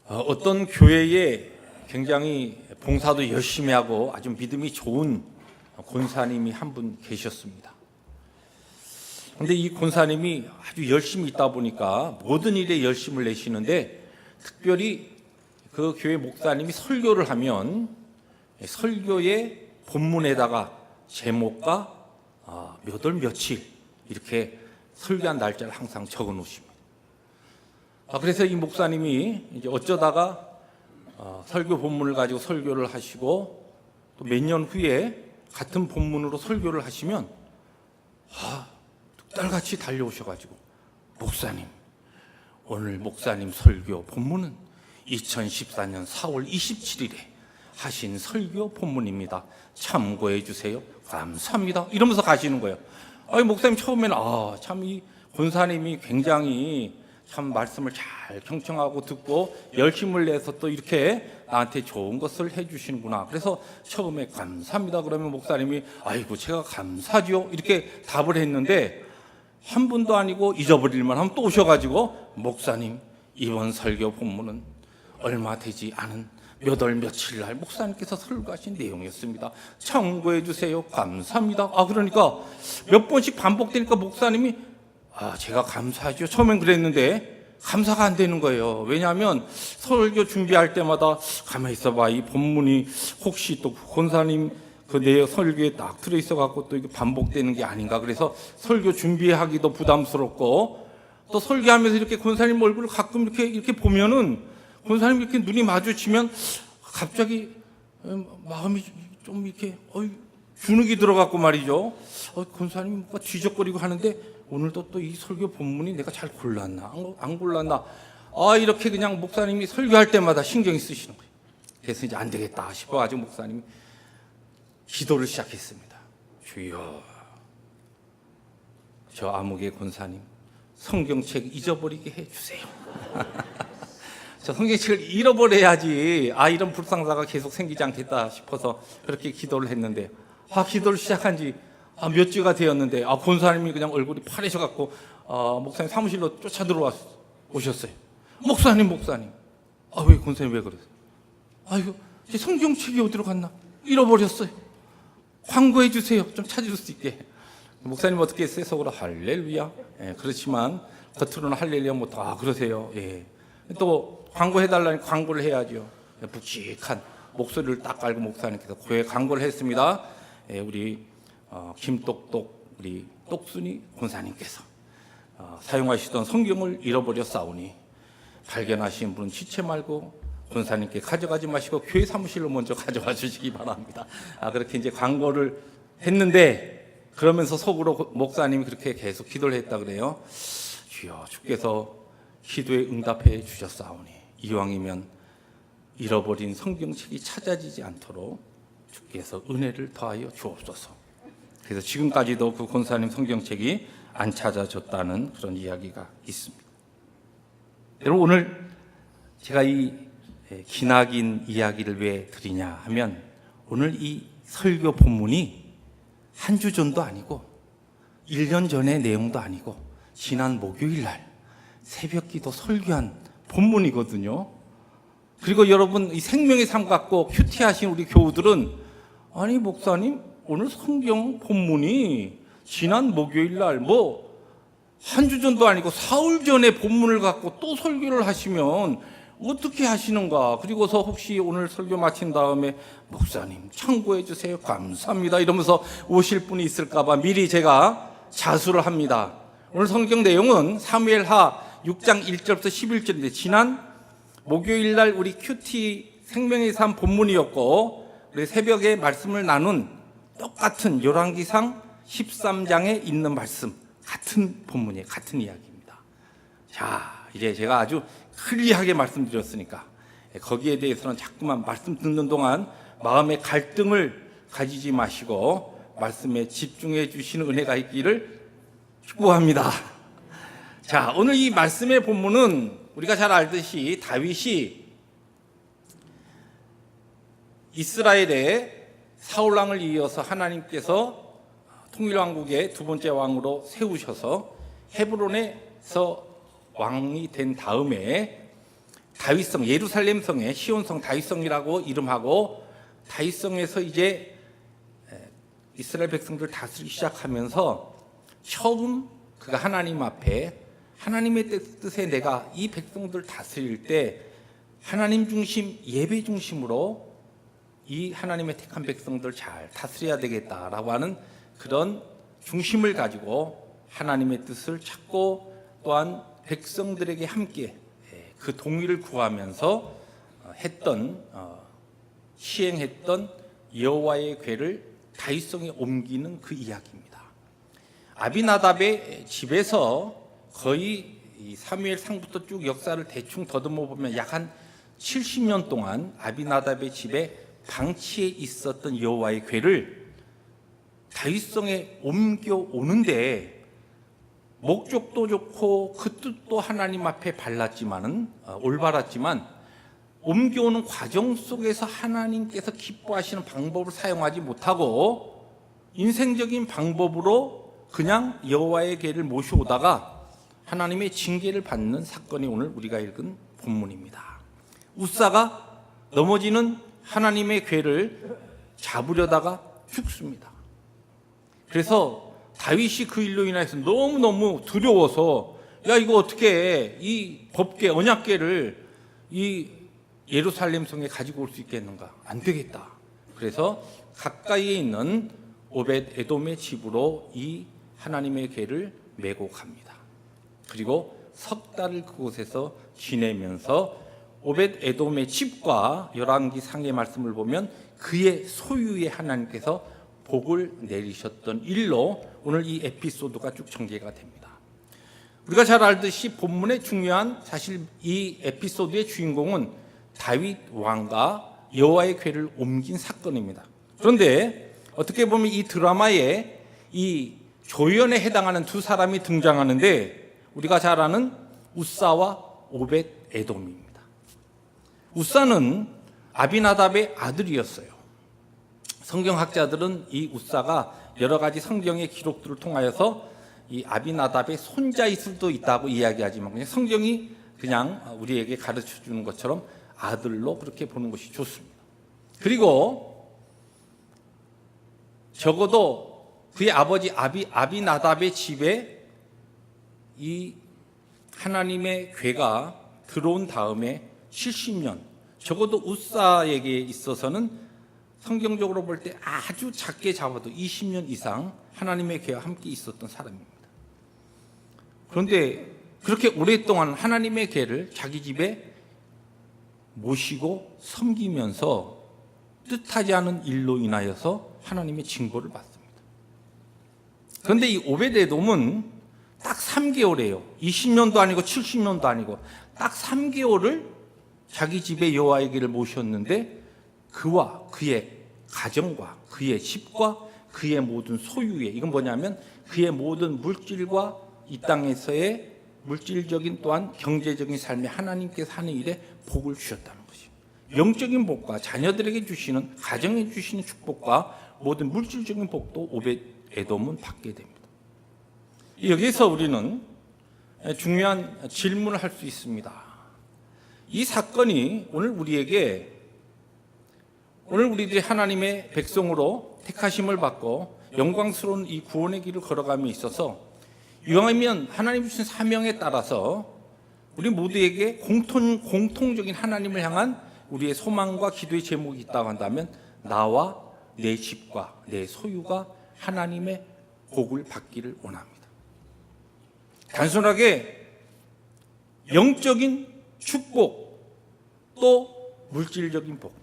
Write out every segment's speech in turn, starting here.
어떤 교회에 굉장히 봉사도 열심히 하고 아주 믿음이 좋은 권사님이 한 분 계셨습니다. 그런데 이 권사님이 아주 열심히 있다 보니까 모든 일에 열심을 내시는데, 특별히 그 교회 목사님이 설교를 하면 설교의 본문에다가 제목과 몇 월 며칠 이렇게 설교한 날짜를 항상 적어 놓으십니다. 그래서 이 목사님이 이제 어쩌다가 설교 본문을 가지고 설교를 하시고 또 몇 년 후에 같은 본문으로 설교를 하시면 뚝달같이 달려오셔가지고, 목사님, 오늘 목사님 설교 본문은 2014년 4월 27일에 하신 설교 본문입니다. 참고해 주세요. 감사합니다. 이러면서 가시는 거예요. 목사님 처음에는 참 이 권사님이 굉장히 참 말씀을 잘 경청하고 듣고 열심을 내서 또 이렇게 나한테 좋은 것을 해주시는구나. 그래서 처음에 감사합니다 그러면 목사님이 아이고 제가 감사죠 이렇게 답을 했는데, 한 분도 아니고 잊어버릴만 하면 또 오셔가지고, 목사님 이번 설교 본문은 얼마 되지 않은 몇 월 며칠 날 목사님께서 설교하신 내용이었습니다. 참고해 주세요. 감사합니다. 그러니까 몇 번씩 반복되니까 목사님이 제가 감사하죠. 처음엔 그랬는데 감사가 안 되는 거예요. 왜냐하면 설교 준비할 때마다 가만히 있어봐, 이 본문이 혹시 또 권사님 그 내 설교에 딱 들어있어 갖고 또 이게 반복되는 게 아닌가. 그래서 설교 준비하기도 부담스럽고, 또 설교하면서 이렇게 권사님 얼굴을 가끔 이렇게 보면은, 권사님 이렇게 눈이 마주치면 갑자기 마음이 좀 이렇게 주눅이 들어갖고 말이죠. 권사님 뭔가 뒤적거리고 하는데 오늘도 또 이 설교 본문이 내가 잘 골랐나 안 골랐나, 이렇게 그냥 목사님이 설교할 때마다 신경이 쓰시는 거예요. 그래서 이제 안 되겠다 싶어가지고 목사님이 기도를 시작했습니다. 주여, 저 아무개 권사님 성경책 잊어버리게 해주세요. 저 성경책을 잃어버려야지 이런 불상사가 계속 생기지 않겠다 싶어서 그렇게 기도를 했는데, 기도를 시작한 지 몇 주가 되었는데 권사님이 그냥 얼굴이 파래셔갖고 목사님 사무실로 쫓아 들어오셨어요. 목사님 왜 권사님 왜 그러세요? 제 성경책이 어디로 갔나 잃어버렸어요. 광고해 주세요. 좀 찾을 수 있게. 목사님 어떻게 했어요? 속으로 할렐루야. 그렇지만 겉으로는 할렐루야 못하고 그러세요. 또 광고해달라니 광고를 해야죠. 묵직한 목소리를 딱 깔고 목사님께서 교회 광고를 했습니다. 우리 김똑똑 우리 똑순이 권사님께서 사용하시던 성경을 잃어버렸사오니 발견하신 분은 지체 말고 권사님께 가져가지 마시고 교회 사무실로 먼저 가져와 주시기 바랍니다. 그렇게 이제 광고를 했는데, 그러면서 속으로 목사님이 그렇게 계속 기도를 했다 그래요. 주여, 주께서 기도에 응답해 주셨사오니 이왕이면 잃어버린 성경책이 찾아지지 않도록 주께서 은혜를 더하여 주옵소서. 그래서 지금까지도 그 권사님 성경책이 안 찾아졌다는 그런 이야기가 있습니다. 여러분, 오늘 제가 이 기나긴 이야기를 왜 드리냐 하면, 오늘 이 설교 본문이 한 주 전도 아니고 1년 전의 내용도 아니고 지난 목요일 날 새벽기도 설교한 본문이거든요. 그리고 여러분, 이 생명의 삶 갖고 큐티하신 우리 교우들은, 아니 목사님 오늘 성경 본문이 지난 목요일 날 한 주 전도 아니고 사흘 전에 본문을 갖고 또 설교를 하시면 어떻게 하시는가. 그리고서 혹시 오늘 설교 마친 다음에 목사님 참고해 주세요. 감사합니다 이러면서 오실 분이 있을까 봐 미리 제가 자수를 합니다. 오늘 성경 내용은 사무엘하 6장 1절부터 11절인데, 지난 목요일 날 우리 큐티 생명의 삶 본문이었고, 우리 새벽에 말씀을 나눈 똑같은 열왕기상 13장에 있는 말씀, 같은 본문이에요. 같은 이야기입니다. 자, 이제 제가 아주 클리어하게 말씀드렸으니까 거기에 대해서는 자꾸만 말씀 듣는 동안 마음의 갈등을 가지지 마시고 말씀에 집중해 주시는 은혜가 있기를 축복합니다. 자, 오늘 이 말씀의 본문은 우리가 잘 알듯이 다윗이 이스라엘의 사울왕을 이어서 하나님께서 통일왕국의 두 번째 왕으로 세우셔서 헤브론에서 왕이 된 다음에 다윗성, 예루살렘 성에 시온성 다윗성이라고 이름하고, 다윗성에서 이제 이스라엘 백성들 다스리기 시작하면서 처음 그가 하나님 앞에 하나님의 뜻에 내가 이 백성들 다스릴 때 하나님 중심, 예배 중심으로 이 하나님의 택한 백성들 잘 다스려야 되겠다라고 하는 그런 중심을 가지고 하나님의 뜻을 찾고, 또한 백성들에게 함께 그 동의를 구하면서 시행했던 여호와의 궤를 다윗성에 옮기는 그 이야기입니다. 아비나답의 집에서 거의 사무엘상부터 쭉 역사를 대충 더듬어 보면 약 한 70년 동안 아비나답의 집에 방치해 있었던 여호와의 궤를 다윗성에 옮겨 오는데, 목적도 좋고 그 뜻도 하나님 앞에 올바랐지만 옮겨오는 과정 속에서 하나님께서 기뻐하시는 방법을 사용하지 못하고 인생적인 방법으로 그냥 여호와의 궤를 모셔오다가 하나님의 징계를 받는 사건이 오늘 우리가 읽은 본문입니다. 우사가 넘어지는 하나님의 궤를 잡으려다가 죽습니다. 그래서 다윗이 그 일로 인해서 너무너무 두려워서, 야, 이거 어떻게 해? 이 법궤, 언약궤를 이 예루살렘 성에 가지고 올 수 있겠는가? 안 되겠다. 그래서 가까이에 있는 오벳 에돔의 집으로 이 하나님의 궤를 메고 갑니다. 그리고 석 달을 그곳에서 지내면서 오벳 에돔의 집과 열왕기 상의 말씀을 보면 그의 소유의 하나님께서 복을 내리셨던 일로 오늘 이 에피소드가 쭉 전개가 됩니다. 우리가 잘 알듯이 본문의 중요한, 사실 이 에피소드의 주인공은 다윗 왕과 여호와의 궤를 옮긴 사건입니다. 그런데 어떻게 보면 이 드라마에 이 조연에 해당하는 두 사람이 등장하는데, 우리가 잘 아는 우사와 오벳 에돔입니다. 우사는 아비나답의 아들이었어요. 성경학자들은 이 우사가 여러 가지 성경의 기록들을 통하여서 이 아비나답의 손자일 수도 있다고 이야기하지만, 그냥 성경이 그냥 우리에게 가르쳐 주는 것처럼 아들로 그렇게 보는 것이 좋습니다. 그리고 적어도 그의 아버지 아비나답의 집에 이 하나님의 궤가 들어온 다음에 70년, 적어도 우사에게 있어서는 성경적으로 볼 때 아주 작게 잡아도 20년 이상 하나님의 궤와 함께 있었던 사람입니다. 그런데 그렇게 오랫동안 하나님의 궤를 자기 집에 모시고 섬기면서 뜻하지 않은 일로 인하여서 하나님의 징벌을 받습니다. 그런데 이 오벳에돔은 딱 3개월이에요. 20년도 아니고 70년도 아니고 딱 3개월을 자기 집에 여호와의 궤를 모셨는데, 그와 그의 가정과 그의 집과 그의 모든 소유에, 이건 뭐냐면 그의 모든 물질과 이 땅에서의 물질적인 또한 경제적인 삶에 하나님께서 하는 일에 복을 주셨다는 것이죠. 영적인 복과 자녀들에게 주시는, 가정에 주시는 축복과 모든 물질적인 복도 오벳 에돔은 받게 됩니다. 여기서 우리는 중요한 질문을 할 수 있습니다. 이 사건이 오늘 우리들이 하나님의 백성으로 택하심을 받고 영광스러운 이 구원의 길을 걸어감에 있어서, 이왕이면 하나님 주신 사명에 따라서 우리 모두에게 공통적인 하나님을 향한 우리의 소망과 기도의 제목이 있다고 한다면, 나와 내 집과 내 소유가 하나님의 복을 받기를 원합니다. 단순하게 영적인 축복, 또 물질적인 복,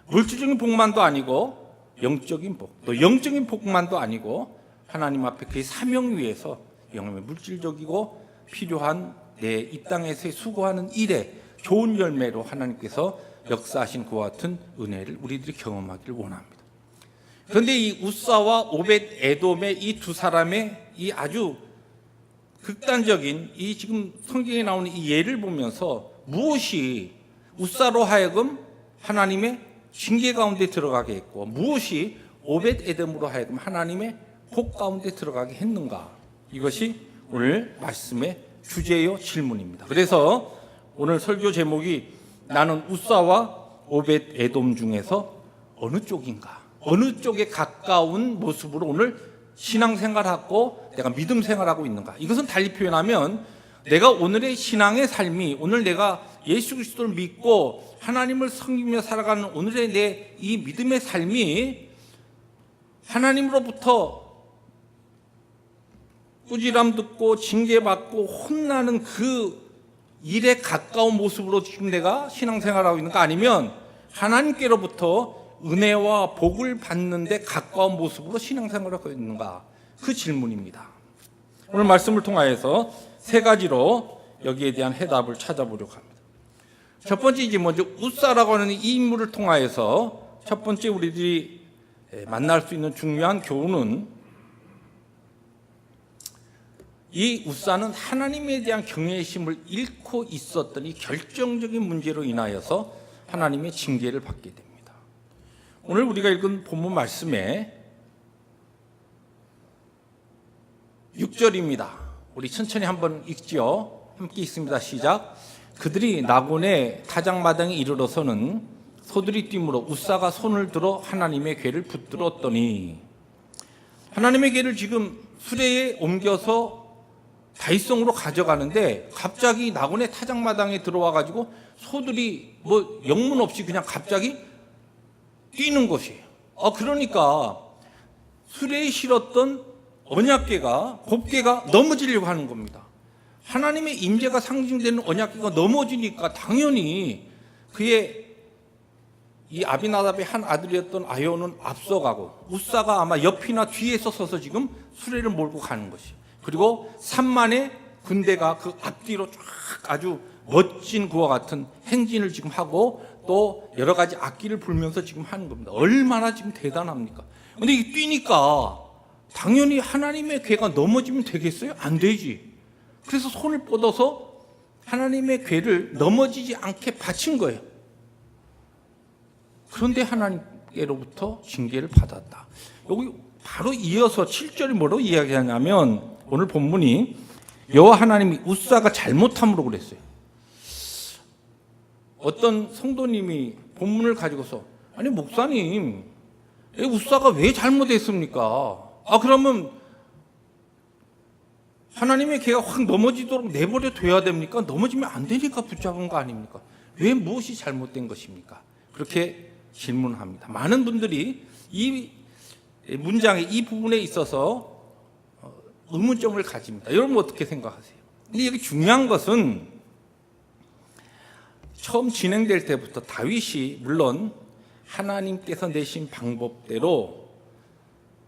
물질적인 복만도 아니고 영적인 복, 또 영적인 복만도 아니고 하나님 앞에 그의 사명 위에서 영혼의 물질적이고 필요한 내 이 땅에서의 수고하는 일에 좋은 열매로 하나님께서 역사하신 그와 같은 은혜를 우리들이 경험하기를 원합니다. 그런데 이 우사와 오벳 에돔의 이 두 사람의 이 아주 극단적인 이 지금 성경에 나오는 이 예를 보면서 무엇이 우사로 하여금 하나님의 징계 가운데 들어가게 했고, 무엇이 오벳 에돔으로 하여금 하나님의 복 가운데 들어가게 했는가? 이것이 오늘 말씀의 주제요 질문입니다. 그래서 오늘 설교 제목이 나는 우사와 오벳 에돔 중에서 어느 쪽인가? 어느 쪽에 가까운 모습으로 오늘 신앙생활하고 내가 믿음 생활하고 있는가? 이것은 달리 표현하면 내가 오늘의 신앙의 삶이, 오늘 내가 예수 그리스도를 믿고 하나님을 섬기며 살아가는 오늘의 내 이 믿음의 삶이 하나님으로부터 꾸지람 듣고 징계받고 혼나는 그 일에 가까운 모습으로 지금 내가 신앙생활하고 있는가, 아니면 하나님께로부터 은혜와 복을 받는데 가까운 모습으로 신앙생활하고 있는가, 그 질문입니다. 오늘 말씀을 통하여서 세 가지로 여기에 대한 해답을 찾아보려고 합니다. 첫 번째, 이제 먼저 우사라고 하는 이 인물을 통하여서 첫 번째 우리들이 만날 수 있는 중요한 교훈은, 이 우사는 하나님에 대한 경외심을 잃고 있었던 이 결정적인 문제로 인하여서 하나님의 징계를 받게 됩니다. 오늘 우리가 읽은 본문 말씀에 6절입니다. 우리 천천히 한번 읽지요. 함께 읽습니다. 시작. 그들이 나곤의 타작마당에 이르러서는 소들이 뛰므로 우사가 손을 들어 하나님의 궤를 붙들었더니, 하나님의 궤를 지금 수레에 옮겨서 다윗성으로 가져가는데 갑자기 나곤의 타작마당에 들어와 가지고 소들이 뭐 영문 없이 그냥 갑자기 뛰는 것이에요. 그러니까 수레에 실었던 언약궤가, 곱궤가 넘어지려고 하는 겁니다. 하나님의 임재가 상징되는 언약궤가 넘어지니까 당연히 그의 이 아비나답의 한 아들이었던 아요는 앞서가고 우사가 아마 옆이나 뒤에서 서서 지금 수레를 몰고 가는 것이, 그리고 3만의 군대가 그 앞뒤로 쫙 아주 멋진 그와 같은 행진을 지금 하고 또 여러 가지 악기를 불면서 지금 하는 겁니다. 얼마나 지금 대단합니까? 근데 이게 뛰니까 당연히 하나님의 궤가 넘어지면 되겠어요? 안 되지. 그래서 손을 뻗어서 하나님의 궤를 넘어지지 않게 받친 거예요. 그런데 하나님께로부터 징계를 받았다. 여기 바로 이어서 7절이 뭐로 이야기하냐면, 오늘 본문이 여호와 하나님이 우사가 잘못함으로 그랬어요. 어떤 성도님이 본문을 가지고서, 아니 목사님, 우사가 왜 잘못했습니까? 그러면 하나님의 궤가 확 넘어지도록 내버려 둬야 됩니까? 넘어지면 안 되니까 붙잡은 거 아닙니까? 왜 무엇이 잘못된 것입니까? 그렇게 질문합니다. 많은 분들이 이 문장의 이 부분에 있어서 의문점을 가집니다. 여러분 어떻게 생각하세요? 근데 여기 중요한 것은 처음 진행될 때부터 다윗이 물론 하나님께서 내신 방법대로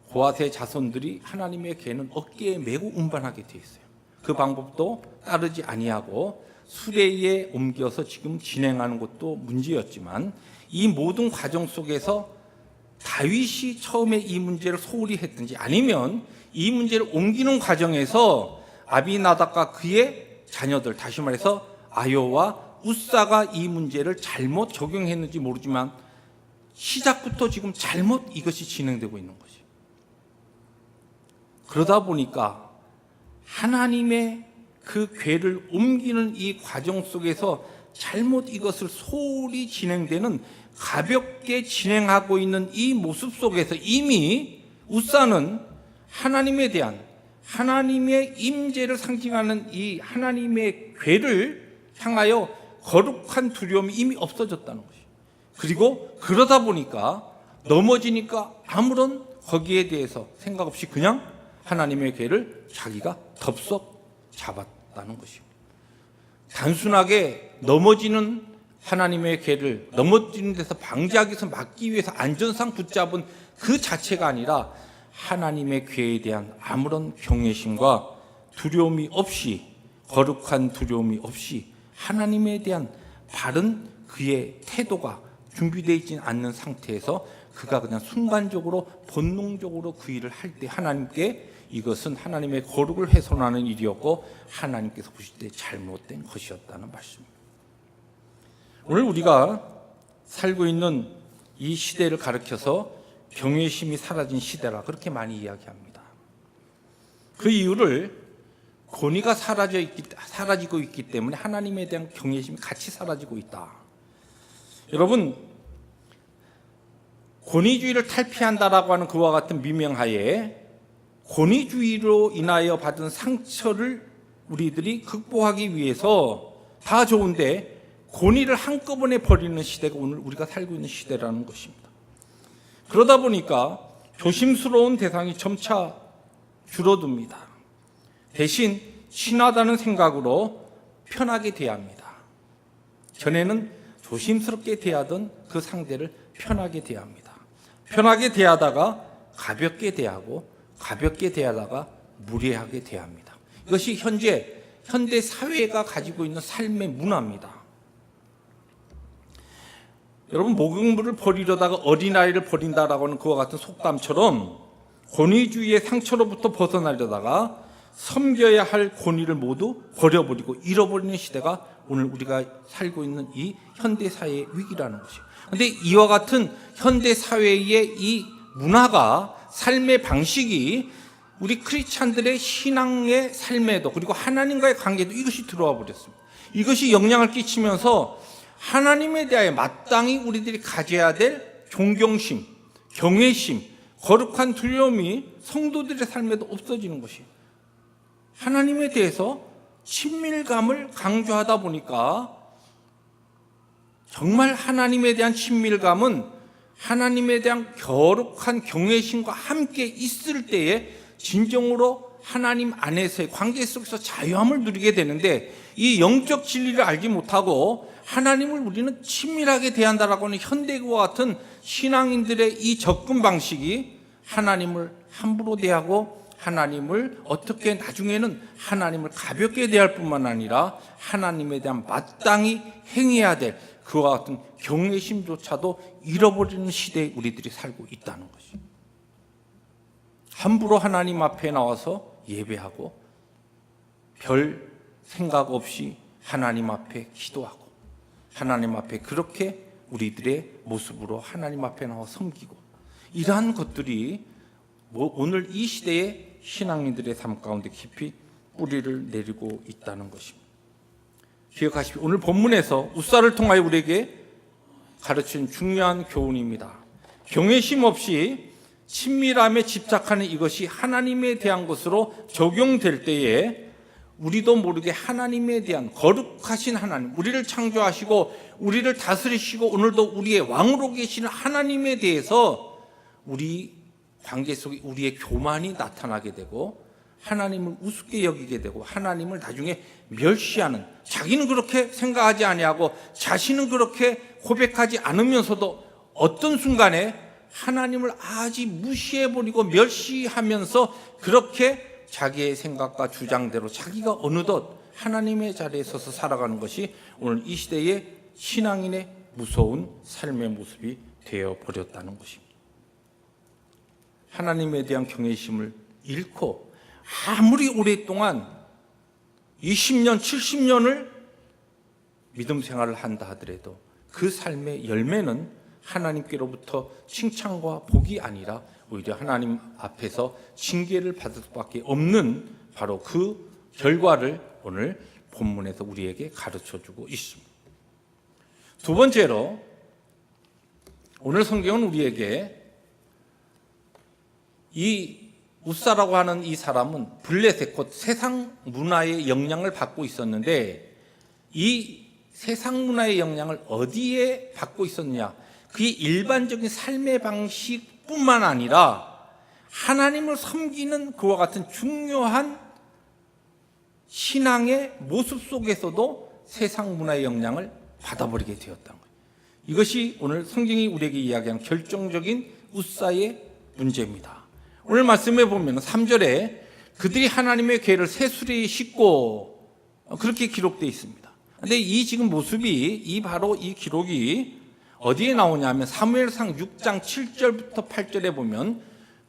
고아세 자손들이 하나님의 궤는 어깨에 메고 운반하게 되어 있어요. 그 방법도 따르지 아니하고 수레에 옮겨서 지금 진행하는 것도 문제였지만, 이 모든 과정 속에서 다윗이 처음에 이 문제를 소홀히 했든지, 아니면 이 문제를 옮기는 과정에서 아비나답과 그의 자녀들, 다시 말해서 아요와 우사가 이 문제를 잘못 적용했는지 모르지만 시작부터 지금 잘못 이것이 진행되고 있는 것이. 그러다 보니까 하나님의 그 궤를 옮기는 이 과정 속에서 잘못 이것을 소홀히 진행되는, 가볍게 진행하고 있는 이 모습 속에서 이미 우사는 하나님에 대한, 하나님의 임재를 상징하는 이 하나님의 궤를 향하여 거룩한 두려움이 이미 없어졌다는 것이에요. 그리고 그러다 보니까 넘어지니까 아무런 거기에 대해서 생각 없이 그냥 하나님의 궤를 자기가 덥석 잡았다는 것입니다. 단순하게 넘어지는 하나님의 궤를 넘어지는 데서 방지하기 위해서, 막기 위해서 안전상 붙잡은 그 자체가 아니라 하나님의 궤에 대한 아무런 경외심과 두려움이 없이, 거룩한 두려움이 없이 하나님에 대한 바른 그의 태도가 준비되어 있지 않는 상태에서 그가 그냥 순간적으로 본능적으로 그 일을 할 때 하나님께 이것은 하나님의 거룩을 훼손하는 일이었고 하나님께서 보실 때 잘못된 것이었다는 말씀입니다. 오늘 우리가 살고 있는 이 시대를 가리켜서 경외심이 사라진 시대라 그렇게 많이 이야기합니다. 그 이유를 권위가 사라지고 있기 때문에 하나님에 대한 경외심이 같이 사라지고 있다. 여러분, 권위주의를 탈피한다라고 하는 그와 같은 미명하에 권위주의로 인하여 받은 상처를 우리들이 극복하기 위해서 다 좋은데 권위를 한꺼번에 버리는 시대가 오늘 우리가 살고 있는 시대라는 것입니다. 그러다 보니까 조심스러운 대상이 점차 줄어듭니다. 대신 친하다는 생각으로 편하게 대합니다. 전에는 조심스럽게 대하던 그 상대를 편하게 대합니다. 편하게 대하다가 가볍게 대하고 가볍게 대하다가 무례하게 대합니다. 이것이 현대 사회가 가지고 있는 삶의 문화입니다. 여러분, 목욕물을 버리려다가 어린아이를 버린다라고 하는 그와 같은 속담처럼 권위주의의 상처로부터 벗어나려다가 섬겨야 할 권위를 모두 버려버리고 잃어버리는 시대가 오늘 우리가 살고 있는 이 현대사회의 위기라는 것이에요. 그런데 이와 같은 현대사회의 이 문화가, 삶의 방식이 우리 크리스찬들의 신앙의 삶에도, 그리고 하나님과의 관계도 이것이 들어와 버렸습니다. 이것이 영향을 끼치면서 하나님에 대하여 마땅히 우리들이 가져야 될 존경심, 경외심, 거룩한 두려움이 성도들의 삶에도 없어지는 것이에요. 하나님에 대해서 친밀감을 강조하다 보니까 정말 하나님에 대한 친밀감은 하나님에 대한 거룩한 경외심과 함께 있을 때에 진정으로 하나님 안에서의 관계 속에서 자유함을 누리게 되는데, 이 영적 진리를 알지 못하고 하나님을 우리는 친밀하게 대한다라고 하는 현대와 같은 신앙인들의 이 접근 방식이 하나님을 함부로 대하고 하나님을 어떻게 나중에는 하나님을 가볍게 대할 뿐만 아니라 하나님에 대한 마땅히 행해야 될 그와 같은 경외심조차도 잃어버리는 시대에 우리들이 살고 있다는 것이. 함부로 하나님 앞에 나와서 예배하고 별 생각 없이 하나님 앞에 기도하고 하나님 앞에 그렇게 우리들의 모습으로 하나님 앞에 나와 섬기고, 이러한 것들이 오늘 이 시대의 신앙인들의 삶 가운데 깊이 뿌리를 내리고 있다는 것입니다. 기억하십시오. 오늘 본문에서 웃사를 통하여 우리에게 가르친 중요한 교훈입니다. 경외심 없이 친밀함에 집착하는 이것이 하나님에 대한 것으로 적용될 때에 우리도 모르게 하나님에 대한 거룩하신 하나님, 우리를 창조하시고 우리를 다스리시고 오늘도 우리의 왕으로 계시는 하나님에 대해서 우리 관계 속에 우리의 교만이 나타나게 되고 하나님을 우습게 여기게 되고 하나님을 나중에 멸시하는, 자기는 그렇게 생각하지 아니하고 자신은 그렇게 고백하지 않으면서도 어떤 순간에 하나님을 아주 무시해버리고 멸시하면서 그렇게 자기의 생각과 주장대로 자기가 어느덧 하나님의 자리에 서서 살아가는 것이 오늘 이 시대의 신앙인의 무서운 삶의 모습이 되어버렸다는 것입니다. 하나님에 대한 경외심을 잃고 아무리 오랫동안 20년, 70년을 믿음 생활을 한다 하더라도 그 삶의 열매는 하나님께로부터 칭찬과 복이 아니라 오히려 하나님 앞에서 징계를 받을 수밖에 없는 바로 그 결과를 오늘 본문에서 우리에게 가르쳐주고 있습니다. 두 번째로 오늘 성경은 우리에게 이 웃사라고 하는 이 사람은 블레셋, 곧 세상 문화의 영향을 받고 있었는데, 이 세상 문화의 영향을 어디에 받고 있었느냐? 그게 일반적인 삶의 방식뿐만 아니라 하나님을 섬기는 그와 같은 중요한 신앙의 모습 속에서도 세상 문화의 영향을 받아버리게 되었다는 거예요. 이것이 오늘 성경이 우리에게 이야기한 결정적인 웃사의 문제입니다. 오늘 말씀해 보면 3절에 그들이 하나님의 궤를 새수레에 싣고, 그렇게 기록되어 있습니다. 그런데 이 지금 모습이, 바로 이 기록이 어디에 나오냐면 사무엘상 6장 7절부터 8절에 보면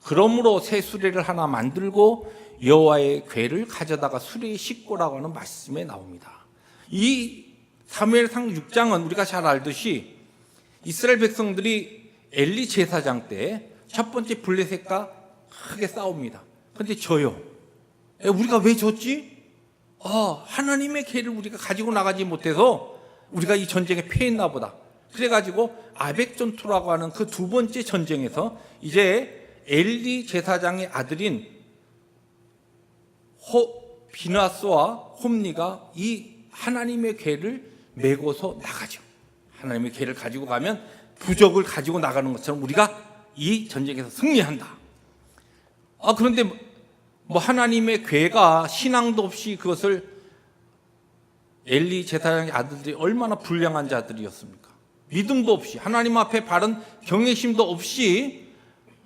그러므로 새 수레를 하나 만들고 여호와의 궤를 가져다가 수레에 싣고라고 하는 말씀에 나옵니다. 이 사무엘상 6장은 우리가 잘 알듯이 이스라엘 백성들이 엘리 제사장 때 첫 번째 블레셋과 크게 싸웁니다. 그런데 져요. 우리가 왜 졌지? 하나님의 궤를 우리가 가지고 나가지 못해서 우리가 이 전쟁에 패했나 보다. 그래가지고 아벡 전투라고 하는 그 두 번째 전쟁에서 이제 엘리 제사장의 아들인 비나스와 홈리가 이 하나님의 궤를 메고서 나가죠. 하나님의 궤를 가지고 가면 부적을 가지고 나가는 것처럼 우리가 이 전쟁에서 승리한다. 그런데 뭐 하나님의 궤가 신앙도 없이 그것을 엘리 제사장의 아들들이 얼마나 불량한 자들이었습니까? 믿음도 없이 하나님 앞에 바른 경외심도 없이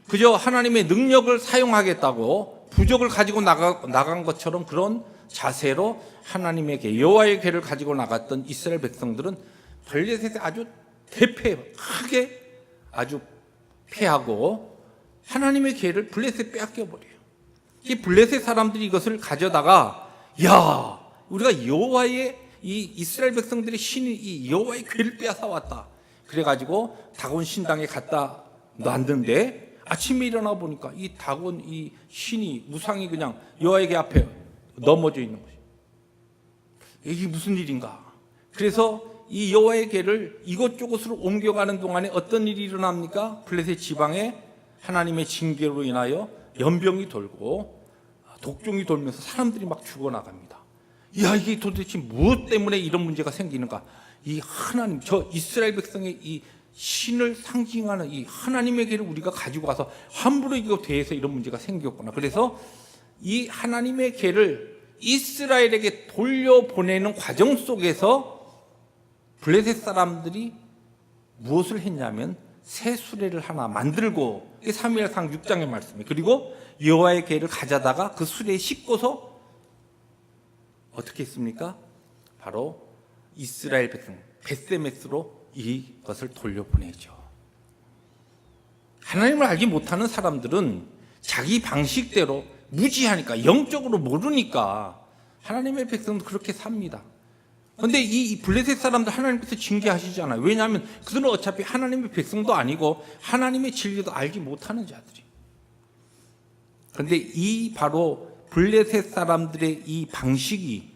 그저 하나님의 능력을 사용하겠다고 부적을 가지고 나간 것처럼 그런 자세로 하나님의 궤, 여호와의 궤를 가지고 나갔던 이스라엘 백성들은 블레셋에 아주 크게 아주 패하고 하나님의 궤를 블레셋에 빼앗겨버려요. 이 블레셋 사람들이 이것을 가져다가 야, 우리가 여호와의 이 이스라엘 백성들의 신이 이 여호와의 궤를 빼앗아 왔다. 그래가지고 다곤 신당에 갖다 놨는데 아침에 일어나 보니까 이 다곤 이 신이 무상이 그냥 여호와의 궤 앞에 넘어져 있는 거죠. 이게 무슨 일인가? 그래서 이 여호와의 궤를 이곳저곳으로 옮겨가는 동안에 어떤 일이 일어납니까? 블레셋 지방에 하나님의 징계로 인하여 연병이 돌고 독종이 돌면서 사람들이 막 죽어나갑니다. 야, 이게 도대체 무엇 때문에 이런 문제가 생기는가? 이 하나님, 저 이스라엘 백성의 이 신을 상징하는 이 하나님의 궤를 우리가 가지고 가서 함부로 이거 대해서 이런 문제가 생겼구나. 그래서 이 하나님의 궤를 이스라엘에게 돌려보내는 과정 속에서 블레셋 사람들이 무엇을 했냐면 새 수레를 하나 만들고, 이게 사무엘상 6장의 말씀이에요. 그리고 여호와의 궤를 가져다가 그 수레에 싣고서 어떻게 했습니까? 바로 이스라엘 백성 벳세메스로 이것을 돌려보내죠. 하나님을 알지 못하는 사람들은 자기 방식대로 무지하니까, 영적으로 모르니까 하나님의 백성도 그렇게 삽니다. 그런데 이 블레셋 사람들 하나님께서 징계하시잖아요. 왜냐하면 그들은 어차피 하나님의 백성도 아니고 하나님의 진리도 알지 못하는 자들이. 그런데 이 바로 블레셋 사람들의 이 방식이,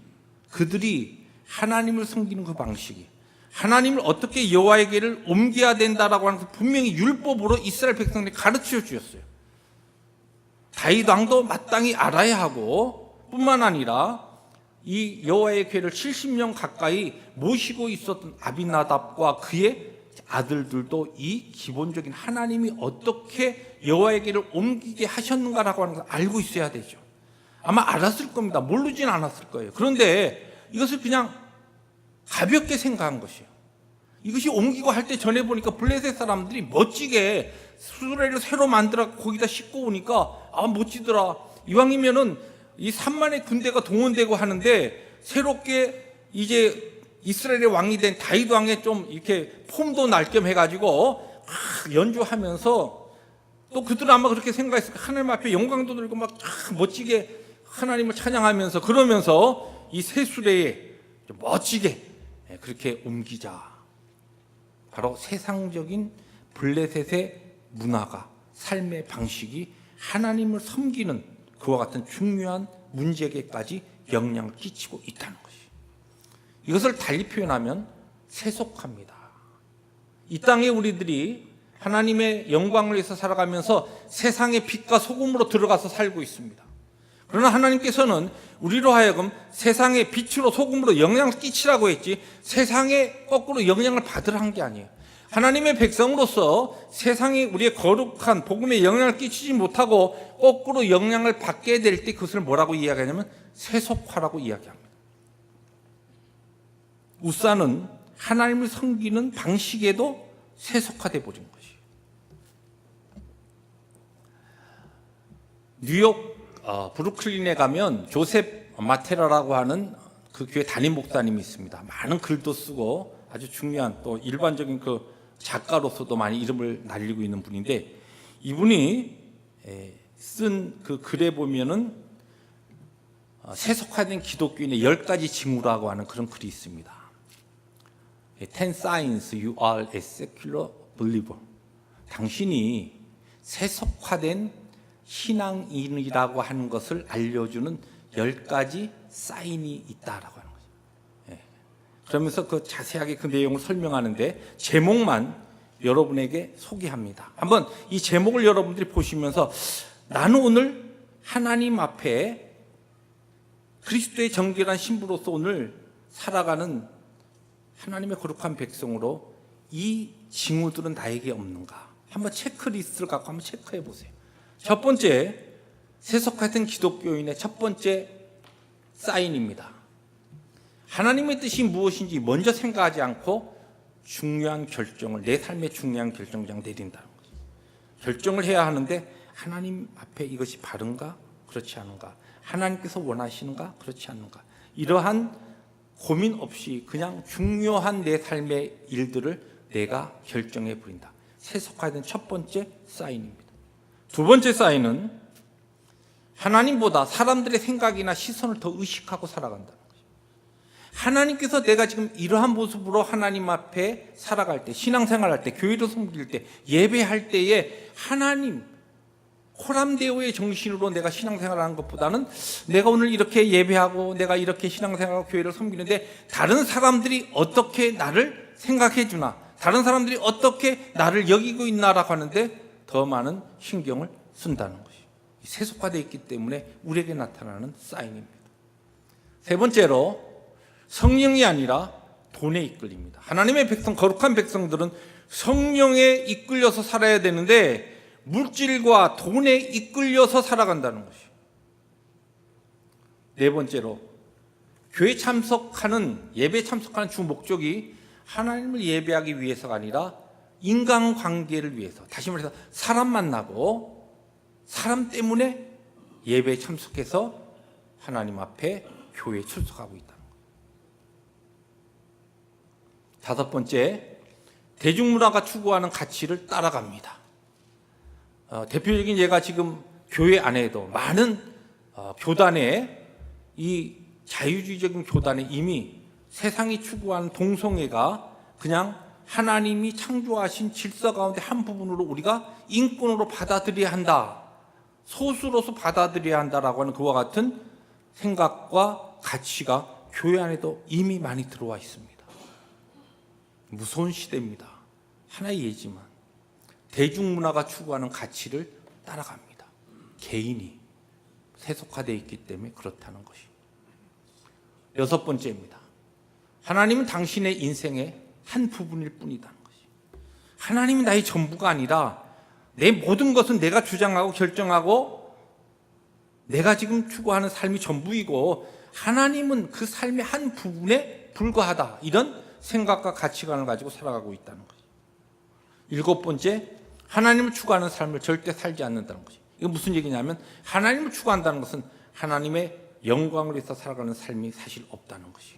그들이 하나님을 섬기는 그 방식이, 하나님을 어떻게 여호와의 궤를 옮겨야 된다라고 하는 것을 분명히 율법으로 이스라엘 백성들이 가르쳐 주셨어요. 다윗 왕도 마땅히 알아야 하고, 뿐만 아니라 이 여호와의 궤를 70년 가까이 모시고 있었던 아비나답과 그의 아들들도 이 기본적인 하나님이 어떻게 여호와의 궤를 옮기게 하셨는가라고 하는 걸 알고 있어야 되죠. 아마 알았을 겁니다. 모르진 않았을 거예요. 그런데 이것을 그냥 가볍게 생각한 것이에요. 이것이 옮기고 할 때 전에 보니까 블레셋 사람들이 멋지게 수레를 새로 만들어 거기다 싣고 오니까 멋지더라. 이왕이면은 이 3만의 군대가 동원되고 하는데 새롭게 이제 이스라엘의 왕이 된 다윗 왕의 좀 이렇게 폼도 날 겸 해가지고 연주하면서, 또 그들은 아마 그렇게 생각했을 거예요. 하나님 앞에 영광도 들고 막 멋지게 하나님을 찬양하면서 그러면서 이 새 수레에 좀 멋지게 그렇게 옮기자. 바로 세상적인 블레셋의 문화가, 삶의 방식이 하나님을 섬기는 그와 같은 중요한 문제에까지 영향을 끼치고 있다는 것이. 이것을 달리 표현하면 세속화입니다. 이 땅에 우리들이 하나님의 영광을 위해서 살아가면서 세상의 빛과 소금으로 들어가서 살고 있습니다. 그러나 하나님께서는 우리로 하여금 세상의 빛으로 소금으로 영향을 끼치라고 했지 세상에 거꾸로 영향을 받으라 한 게 아니에요. 하나님의 백성으로서 세상에 우리의 거룩한 복음에 영향을 끼치지 못하고 거꾸로 영향을 받게 될 때 그것을 뭐라고 이야기하냐면 세속화라고 이야기합니다. 우사는 하나님을 섬기는 방식에도 세속화돼 버린 것이에요. 뉴욕 브루클린에 가면 조셉 마테라라고 하는 그 교회 담임 목사님이 있습니다. 많은 글도 쓰고 아주 중요한, 또 일반적인 그 작가로서도 많이 이름을 날리고 있는 분인데, 이분이 쓴 그 글에 보면은 세속화된 기독교인의 10가지 징후라고 하는 그런 글이 있습니다. 10 signs you are a secular believer. 당신이 세속화된 신앙인이라고 하는 것을 알려주는 10가지 사인이 있다라고 하는 거죠. 그러면서 그 자세하게 그 내용을 설명하는데 제목만 여러분에게 소개합니다. 한번 이 제목을 여러분들이 보시면서 나는 오늘 하나님 앞에 그리스도의 정결한 신부로서 오늘 살아가는 하나님의 거룩한 백성으로 이 징후들은 나에게 없는가? 한번 체크리스트를 갖고 한번 체크해 보세요. 첫 번째, 세속화된 기독교인의 첫 번째 사인입니다. 하나님의 뜻이 무엇인지 먼저 생각하지 않고 중요한 결정을, 내 삶의 중요한 결정장 내린다는 거죠. 결정을 해야 하는데 하나님 앞에 이것이 바른가? 그렇지 않은가? 하나님께서 원하시는가? 그렇지 않는가? 이러한 고민 없이 그냥 중요한 내 삶의 일들을 내가 결정해 버린다. 세속화된 첫 번째 사인입니다. 두 번째 사인은 하나님보다 사람들의 생각이나 시선을 더 의식하고 살아간다는 거죠. 하나님께서 내가 지금 이러한 모습으로 하나님 앞에 살아갈 때, 신앙생활할 때, 교회를 섬길 때, 예배할 때에 하나님 코람데오의 정신으로 내가 신앙생활하는 것보다는 내가 오늘 이렇게 예배하고 내가 이렇게 신앙생활하고 교회를 섬기는데 다른 사람들이 어떻게 나를 생각해 주나, 다른 사람들이 어떻게 나를 여기고 있나라고 하는데 더 많은 신경을 쓴다는 것이 세속화되어 있기 때문에 우리에게 나타나는 사인입니다. 세 번째로 성령이 아니라 돈에 이끌립니다. 하나님의 백성, 거룩한 백성들은 성령에 이끌려서 살아야 되는데 물질과 돈에 이끌려서 살아간다는 것이. 네 번째로 교회 참석하는, 예배 참석하는 주 목적이 하나님을 예배하기 위해서가 아니라 인간관계를 위해서, 다시 말해서 사람 만나고 사람 때문에 예배에 참석해서 하나님 앞에 교회에 출석하고 있다는 거예요. 다섯 번째, 대중문화가 추구하는 가치를 따라갑니다. 대표적인 예가 지금 교회 안에도 많은 교단에, 이 자유주의적인 교단에 이미 세상이 추구하는 동성애가 그냥 하나님이 창조하신 질서 가운데 한 부분으로 우리가 인권으로 받아들여야 한다, 소수로서 받아들여야 한다라고 하는 그와 같은 생각과 가치가 교회 안에도 이미 많이 들어와 있습니다. 무서운 시대입니다. 하나의 예지만 대중문화가 추구하는 가치를 따라갑니다. 개인이 세속화되어 있기 때문에 그렇다는 것이. 여섯 번째입니다. 하나님은 당신의 인생의 한 부분일 뿐이라는 것이. 하나님이 나의 전부가 아니라 내 모든 것은 내가 주장하고 결정하고 내가 지금 추구하는 삶이 전부이고 하나님은 그 삶의 한 부분에 불과하다, 이런 생각과 가치관을 가지고 살아가고 있다는 것이. 일곱 번째, 하나님을 추구하는 삶을 절대 살지 않는다는 것이. 이건 무슨 얘기냐면 하나님을 추구한다는 것은 하나님의 영광을 위해서 살아가는 삶이 사실 없다는 것이.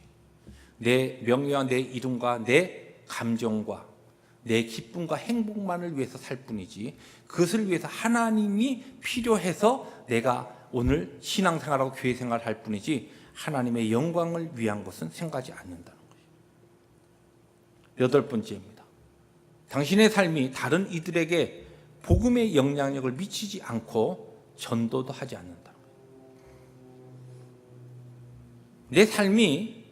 내 명예와 내 이름과 내 감정과 내 기쁨과 행복만을 위해서 살 뿐이지, 그것을 위해서 하나님이 필요해서 내가 오늘 신앙생활하고 교회생활을 할 뿐이지 하나님의 영광을 위한 것은 생각하지 않는다는 것이. 여덟 번째입니다. 당신의 삶이 다른 이들에게 복음의 영향력을 미치지 않고 전도도 하지 않는다. 내 삶이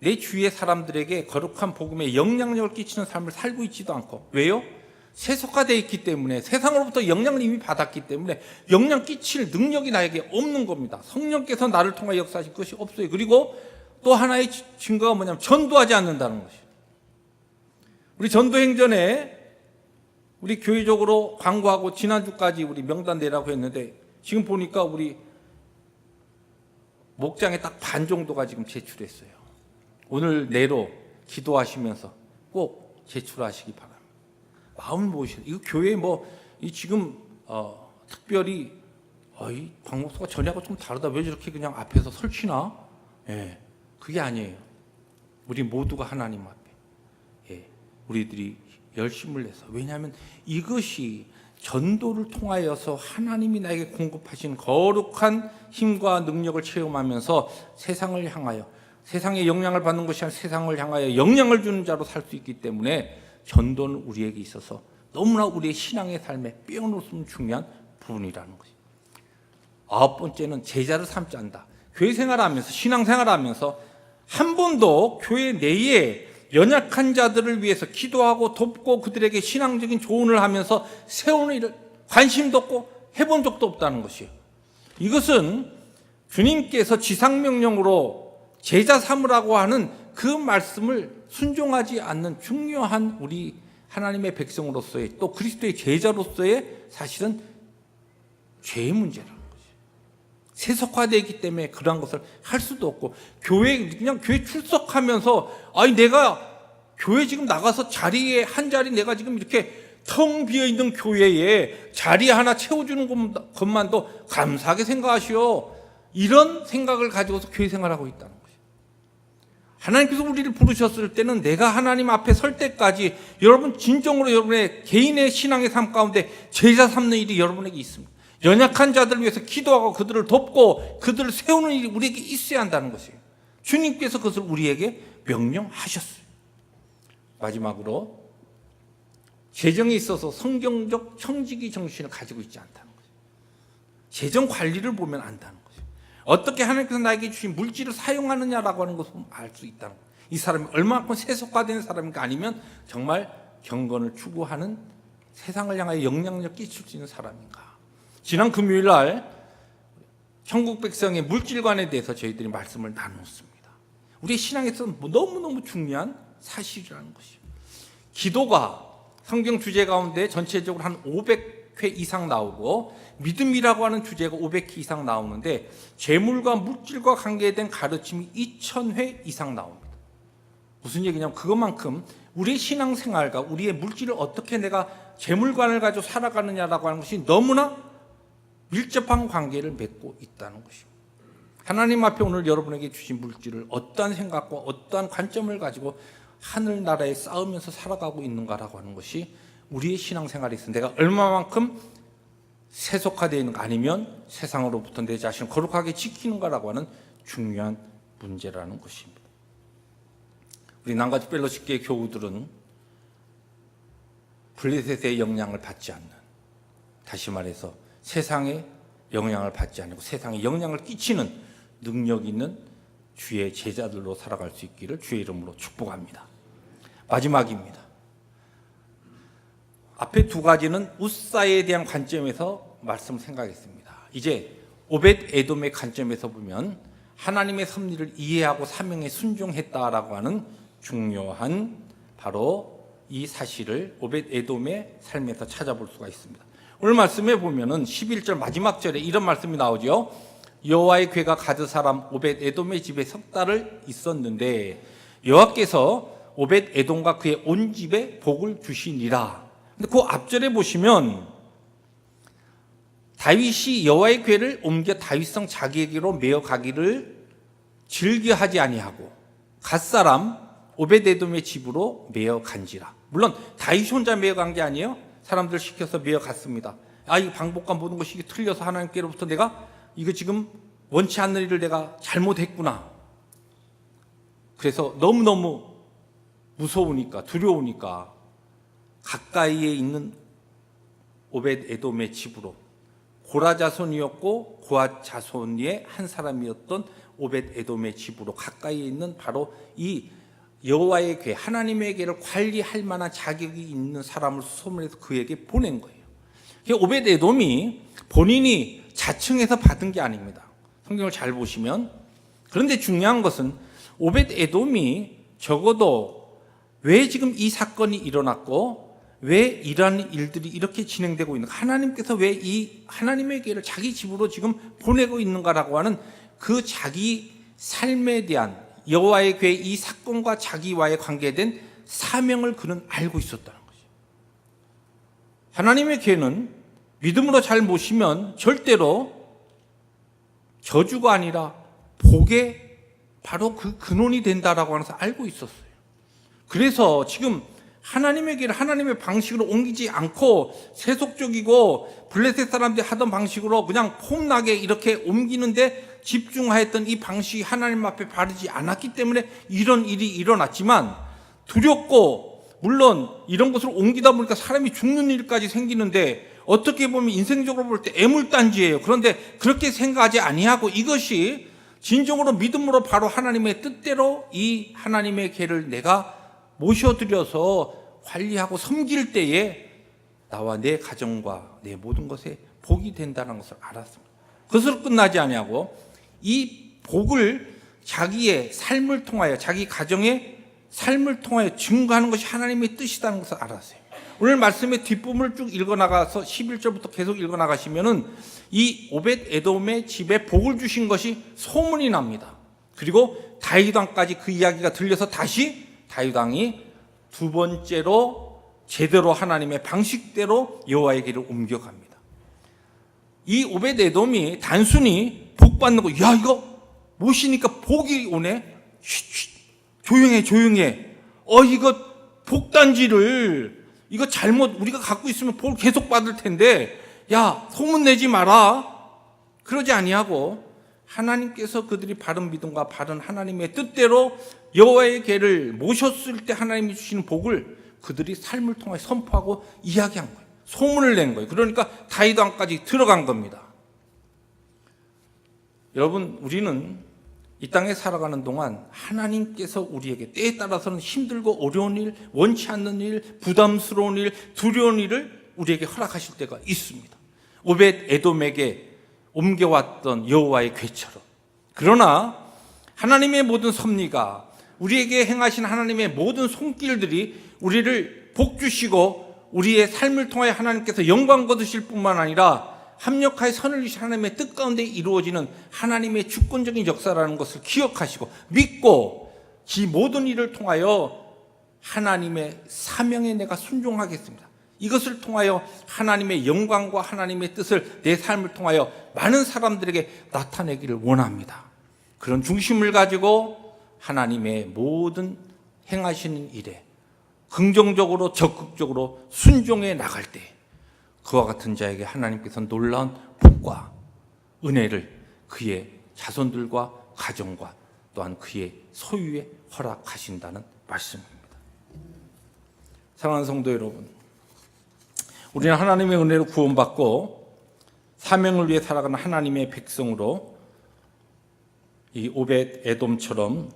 내 주위의 사람들에게 거룩한 복음의 영향력을 끼치는 삶을 살고 있지도 않고. 왜요? 세속화되어 있기 때문에, 세상으로부터 영향을 이미 받았기 때문에 영향 끼칠 능력이 나에게 없는 겁니다. 성령께서 나를 통해 역사하실 것이 없어요. 그리고 또 하나의 증거가 뭐냐면 전도하지 않는다는 것이에요. 우리 전도행전에 우리 교회적으로 광고하고 지난주까지 우리 명단 내라고 했는데 지금 보니까 우리 목장에 딱 반 정도가 지금 제출했어요. 오늘 내로 기도하시면서 꼭 제출하시기 바랍니다. 마음을 모으시는, 이거 교회 이 지금 특별히 이 방목소가 전에하고 좀 다르다, 왜 저렇게 그냥 앞에서 설치나? 예, 그게 아니에요. 우리 모두가 하나님 앞에, 예, 우리들이 열심을 내서. 왜냐하면 이것이 전도를 통하여서 하나님이 나에게 공급하신 거룩한 힘과 능력을 체험하면서 세상을 향하여, 세상에 영향을 받는 것이 아니라 세상을 향하여 영향을 주는 자로 살 수 있기 때문에 전도는 우리에게 있어서 너무나 우리의 신앙의 삶에 빼어놓을 수 없는 중요한 부분이라는 것입니다. 아홉 번째는 제자를 삼지 않는다. 교회 생활하면서, 신앙 생활하면서 한 번도 교회 내에 연약한 자들을 위해서 기도하고 돕고 그들에게 신앙적인 조언을 하면서 세우는 일을 관심도 없고 해본 적도 없다는 것이에요. 이것은 주님께서 지상명령으로 제자 삼으라고 하는 그 말씀을 순종하지 않는 중요한 우리 하나님의 백성으로서의 또 그리스도의 제자로서의 사실은 죄의 문제라는 거죠. 세속화되기 때문에 그러한 것을 할 수도 없고 그냥 교회 출석하면서 내가 교회 지금 나가서 자리에 한 자리 내가 지금 이렇게 텅 비어 있는 교회에 자리 하나 채워주는 것만도 감사하게 생각하시오. 이런 생각을 가지고서 교회 생활하고 있다는 거예요. 하나님께서 우리를 부르셨을 때는 내가 하나님 앞에 설 때까지 여러분 진정으로 여러분의 개인의 신앙의 삶 가운데 제자 삼는 일이 여러분에게 있습니다. 연약한 자들을 위해서 기도하고 그들을 돕고 그들을 세우는 일이 우리에게 있어야 한다는 것이에요. 주님께서 그것을 우리에게 명령하셨어요. 마지막으로 재정에 있어서 성경적 청지기 정신을 가지고 있지 않다는 거죠. 재정 관리를 보면 안다는 거죠. 어떻게 하나님께서 나에게 주신 물질을 사용하느냐라고 하는 것을 알 수 있다는 거예요. 이 사람이 얼마만큼 세속화된 사람인가 아니면 정말 경건을 추구하는 세상을 향하여 영향력 끼칠 수 있는 사람인가. 지난 금요일 날 천국 백성의 물질관에 대해서 저희들이 말씀을 나눴습니다. 우리의 신앙에서 너무너무 중요한 사실이라는 것이에요. 기도가 성경 주제 가운데 전체적으로 한 500회 이상 나오고 믿음이라고 하는 주제가 500회 이상 나오는데 재물과 물질과 관계된 가르침이 2000회 이상 나옵니다. 무슨 얘기냐면 그것만큼 우리의 신앙생활과 우리의 물질을 어떻게 내가 재물관을 가지고 살아가느냐라고 하는 것이 너무나 밀접한 관계를 맺고 있다는 것입니다. 하나님 앞에 오늘 여러분에게 주신 물질을 어떠한 생각과 어떠한 관점을 가지고 하늘나라에 싸우면서 살아가고 있는가라고 하는 것이 우리의 신앙생활에 있어 내가 얼마만큼 세속화되어 있는가 아니면 세상으로부터 내 자신을 거룩하게 지키는가라고 하는 중요한 문제라는 것입니다. 우리 난가지 펠로시계 교우들은 블레셋의 영향을 받지 않는, 다시 말해서 세상의 영향을 받지 않고 세상에 영향을 끼치는 능력 있는 주의 제자들로 살아갈 수 있기를 주의 이름으로 축복합니다. 마지막입니다. 앞에 두 가지는 우사에 대한 관점에서 말씀을 생각했습니다. 이제 오벳 에돔의 관점에서 보면 하나님의 섭리를 이해하고 사명에 순종했다라고 하는 중요한 바로 이 사실을 오벳 에돔의 삶에서 찾아볼 수가 있습니다. 오늘 말씀에 보면은 11절 마지막 절에 이런 말씀이 나오죠. 여호와의 궤가 가드 사람 오벳 에돔의 집에 석 달을 있었는데 여호와께서 오벳 에돔과 그의 온 집에 복을 주시니라. 근데 그 앞절에 보시면 다윗이 여호와의 궤를 옮겨 다윗성 자기에게로 메어 가기를 즐겨하지 아니하고 갓 사람 오벳 에돔의 집으로 메어 간지라. 물론 다윗이 혼자 메어 간 게 아니에요. 사람들 시켜서 메어 갔습니다. 이 방법과 모든 것이 틀려서 하나님께로부터 내가 이거 지금 원치 않는 일을 내가 잘못했구나. 그래서 너무너무 무서우니까 두려우니까 가까이에 있는 오벳 에돔의 집으로 고라 자손이었고 고아 자손의 한 사람이었던 오벳 에돔의 집으로 가까이에 있는 바로 이 여호와의 궤 하나님의 궤를 관리할 만한 자격이 있는 사람을 소문해서 그에게 보낸 거예요. 오벳 에돔이 본인이 자청해서 받은 게 아닙니다. 성경을 잘 보시면. 그런데 중요한 것은 오벳 에돔이 적어도 왜 지금 이 사건이 일어났고 왜 이러한 일들이 이렇게 진행되고 있는가, 하나님께서 왜 이 하나님의 궤를 자기 집으로 지금 보내고 있는가라고 하는 그 자기 삶에 대한 여호와의 궤 이 사건과 자기와의 관계된 사명을 그는 알고 있었다는 거죠. 하나님의 궤는 믿음으로 잘 모시면 절대로 저주가 아니라 복의 바로 그 근원이 된다라고 하면서 알고 있었어요. 그래서 지금 하나님의 궤를 하나님의 방식으로 옮기지 않고 세속적이고 블레셋 사람들이 하던 방식으로 그냥 폼나게 이렇게 옮기는데 집중하였던 이 방식이 하나님 앞에 바르지 않았기 때문에 이런 일이 일어났지만, 두렵고 물론 이런 것을 옮기다 보니까 사람이 죽는 일까지 생기는데 어떻게 보면 인생적으로 볼 때 애물단지예요. 그런데 그렇게 생각하지 아니하고 이것이 진정으로 믿음으로 바로 하나님의 뜻대로 이 하나님의 궤를 내가 모셔드려서 관리하고 섬길 때에 나와 내 가정과 내 모든 것에 복이 된다는 것을 알았습니다. 그것으로 끝나지 아니하고 이 복을 자기의 삶을 통하여, 자기 가정의 삶을 통하여 증거하는 것이 하나님의 뜻이라는 것을 알았어요. 오늘 말씀의 뒷부분을 쭉 읽어나가서 11절부터 계속 읽어나가시면은 이 오벳 에돔의 집에 복을 주신 것이 소문이 납니다. 그리고 다윗 왕까지 그 이야기가 들려서 다시 다윗 왕이 두 번째로 제대로 하나님의 방식대로 여호와의 길을 옮겨갑니다. 이 오벳 에돔이 단순히 복 받는 거, 야 이거 모시니까 복이 오네. 조용해. 이거 복단지를 이거 잘못 우리가 갖고 있으면 복 계속 받을 텐데, 야 소문 내지 마라. 그러지 아니하고 하나님께서 그들이 바른 믿음과 바른 하나님의 뜻대로 여호와의 궤를 모셨을 때 하나님이 주시는 복을 그들이 삶을 통해 선포하고 이야기한 거예요. 소문을 낸 거예요. 그러니까 다윗 왕까지 들어간 겁니다. 여러분, 우리는 이 땅에 살아가는 동안 하나님께서 우리에게 때에 따라서는 힘들고 어려운 일, 원치 않는 일, 부담스러운 일, 두려운 일을 우리에게 허락하실 때가 있습니다. 오벳 에돔에게 옮겨왔던 여호와의 궤처럼. 그러나 하나님의 모든 섭리가, 우리에게 행하신 하나님의 모든 손길들이 우리를 복주시고 우리의 삶을 통하여 하나님께서 영광 거두실 뿐만 아니라 합력하여 선을 이루신 하나님의 뜻 가운데 이루어지는 하나님의 주권적인 역사라는 것을 기억하시고 믿고 이 모든 일을 통하여 하나님의 사명에 내가 순종하겠습니다. 이것을 통하여 하나님의 영광과 하나님의 뜻을 내 삶을 통하여 많은 사람들에게 나타내기를 원합니다. 그런 중심을 가지고 하나님의 모든 행하시는 일에 긍정적으로 적극적으로 순종해 나갈 때 그와 같은 자에게 하나님께서 놀라운 복과 은혜를 그의 자손들과 가정과 또한 그의 소유에 허락하신다는 말씀입니다. 사랑하는 성도 여러분, 우리는 하나님의 은혜로 구원받고 사명을 위해 살아가는 하나님의 백성으로 이 오벳 에돔처럼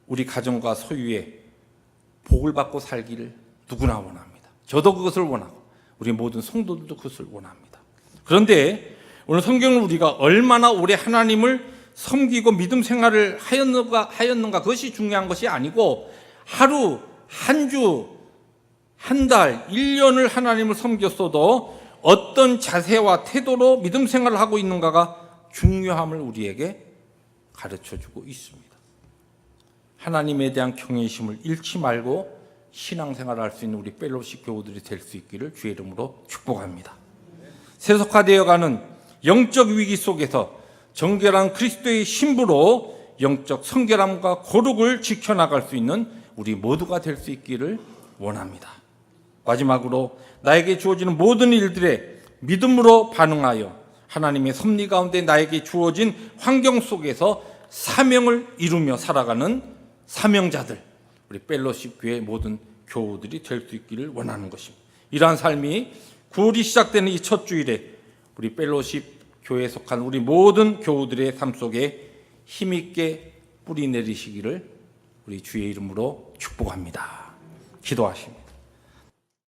우리 가정과 소유에 복을 받고 살기를 누구나 원합니다. 저도 그것을 원하고 우리 모든 성도들도 그것을 원합니다. 그런데 오늘 성경을 우리가 얼마나 오래 하나님을 섬기고 믿음 생활을 하였는가 그것이 중요한 것이 아니고 하루, 한 주, 한 달, 1년을 하나님을 섬겼어도 어떤 자세와 태도로 믿음 생활을 하고 있는가가 중요함을 우리에게 가르쳐주고 있습니다. 하나님에 대한 경외심을 잃지 말고 신앙생활을 할 수 있는 우리 펠로십 교우들이 될 수 있기를 주의 이름으로 축복합니다. 세속화되어가는 영적 위기 속에서 정결한 그리스도의 신부로 영적 성결함과 거룩을 지켜나갈 수 있는 우리 모두가 될 수 있기를 원합니다. 마지막으로 나에게 주어지는 모든 일들에 믿음으로 반응하여 하나님의 섭리 가운데 나에게 주어진 환경 속에서 사명을 이루며 살아가는 사명자들, 우리 펠로십 교회 모든 교우들이 될 수 있기를 원하는 것입니다. 이러한 삶이 9월이 시작되는 이 첫 주일에 우리 펠로십 교회에 속한 우리 모든 교우들의 삶 속에 힘있게 뿌리 내리시기를 우리 주의 이름으로 축복합니다. 기도하십니다.